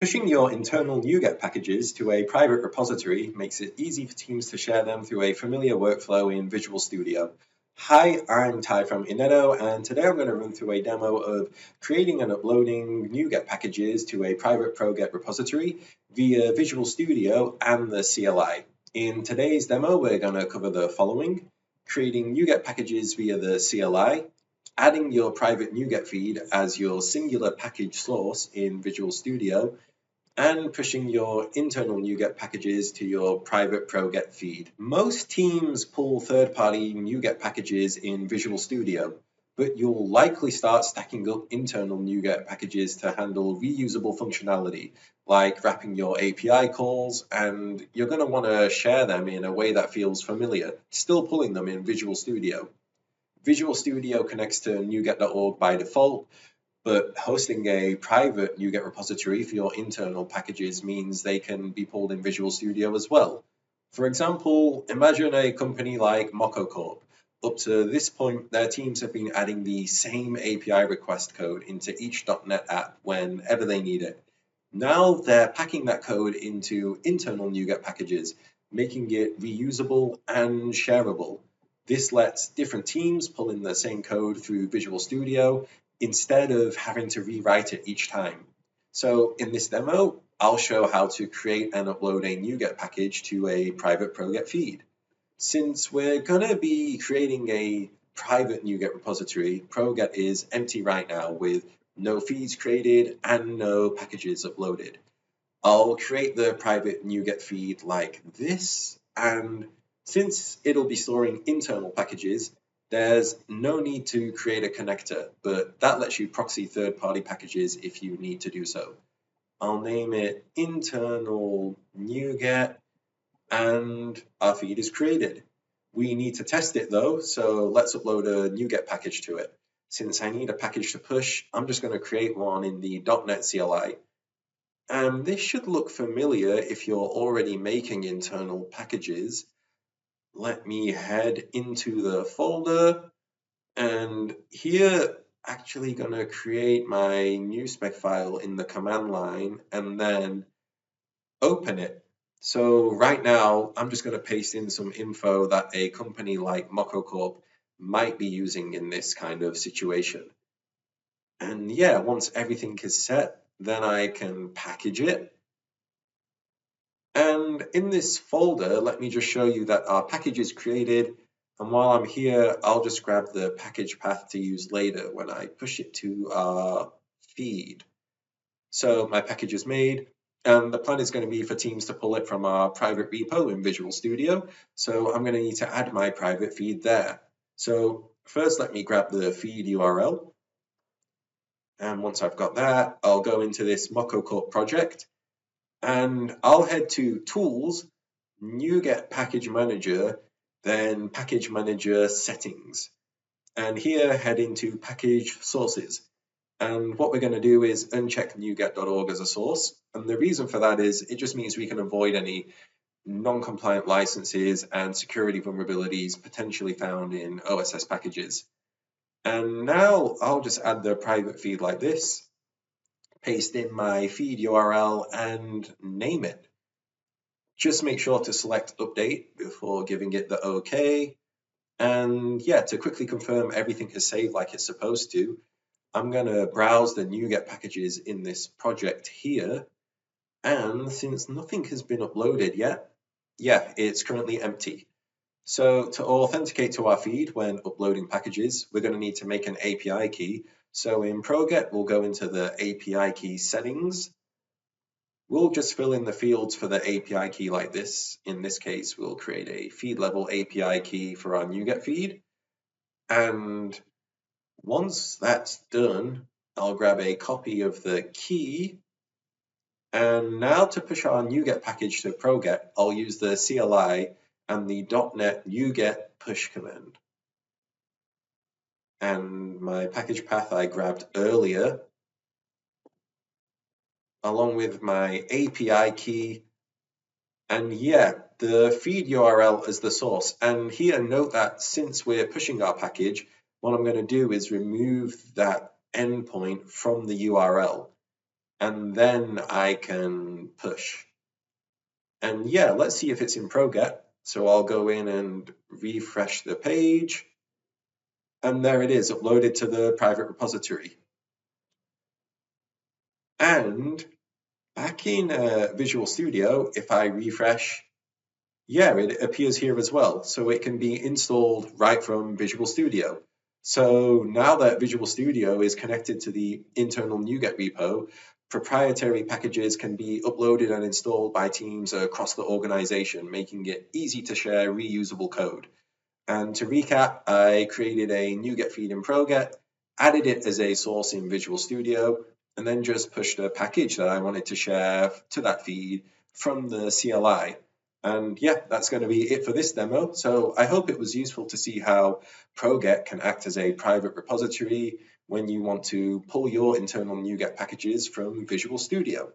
Pushing your internal NuGet packages to a private repository makes it easy for teams to share them through a familiar workflow in Visual Studio. Hi, I'm Ty from Inedo, and today I'm going to run through a demo of creating and uploading NuGet packages to a private ProGet repository via Visual Studio and the CLI. In today's demo, we're going to cover the following: creating NuGet packages via the CLI, adding your private NuGet feed as your singular package source in Visual Studio, and pushing your internal NuGet packages to your private ProGet feed. Most teams pull third-party NuGet packages in Visual Studio, but you'll likely start stacking up internal NuGet packages to handle reusable functionality, like wrapping your API calls, and you're going to want to share them in a way that feels familiar, still pulling them in Visual Studio. Visual Studio connects to NuGet.org by default, but hosting a private NuGet repository for your internal packages means they can be pulled in Visual Studio as well. For example, imagine a company like Moco Corp. Up to this point, their teams have been adding the same API request code into each .NET app whenever they need it. Now they're packing that code into internal NuGet packages, making it reusable and shareable. This lets different teams pull in the same code through Visual Studio instead of having to rewrite it each time. So in this demo, I'll show how to create and upload a NuGet package to a private ProGet feed. Since we're going to be creating a private NuGet repository, ProGet is empty right now with no feeds created and no packages uploaded. I'll create the private NuGet feed like this, and since it'll be storing internal packages, there's no need to create a connector, but that lets you proxy third-party packages if you need to do so. I'll name it internal NuGet, and our feed is created. We need to test it though, so let's upload a NuGet package to it. Since I need a package to push, I'm just going to create one in the .NET CLI. And this should look familiar if you're already making internal packages. Let me head into the folder, and here actually going to create my new spec file in the command line and then open it. So right now I'm just going to paste in some info that a company like Moco Corp might be using in this kind of situation. And yeah, once everything is set, then I can package it. And in this folder, let me just show you that our package is created. And while I'm here, I'll just grab the package path to use later when I push it to our feed. So my package is made, and the plan is going to be for teams to pull it from our private repo in Visual Studio. So I'm going to need to add my private feed there. So first, let me grab the feed URL. And once I've got that, I'll go into this Moco Corp project. And I'll head to Tools, NuGet Package Manager, then Package Manager Settings. And here head into Package Sources. And what we're going to do is uncheck NuGet.org as a source. And the reason for that is it just means we can avoid any non-compliant licenses and security vulnerabilities potentially found in OSS packages. And now I'll just add the private feed like this, paste in my feed URL and name it. Just make sure to select update before giving it the OK. And yeah, to quickly confirm everything is saved like it's supposed to, I'm going to browse the NuGet packages in this project here. And since nothing has been uploaded yet, yeah, it's currently empty. So to authenticate to our feed when uploading packages, we're going to need to make an API key. So in ProGet, we'll go into the API key settings. We'll just fill in the fields for the API key like this. In this case, we'll create a feed level API key for our NuGet feed. And once that's done, I'll grab a copy of the key. And now to push our NuGet package to ProGet, I'll use the CLI and the .NET NuGet push command. And my package path I grabbed earlier, along with my API key. And yeah, the feed URL is the source. And here, note that since we're pushing our package, what I'm going to do is remove that endpoint from the URL. and then I can push. And yeah, let's see if it's in ProGet. So I'll go in and refresh the page, and there it is, uploaded to the private repository. And back in Visual Studio, if I refresh, yeah, it appears here as well. So it can be installed right from Visual Studio. So now that Visual Studio is connected to the internal NuGet repo, proprietary packages can be uploaded and installed by teams across the organization, making it easy to share reusable code. And to recap, I created a NuGet feed in ProGet, added it as a source in Visual Studio, and then just pushed a package that I wanted to share to that feed from the CLI. And yeah, that's going to be it for this demo. So I hope it was useful to see how ProGet can act as a private repository when you want to pull your internal NuGet packages from Visual Studio.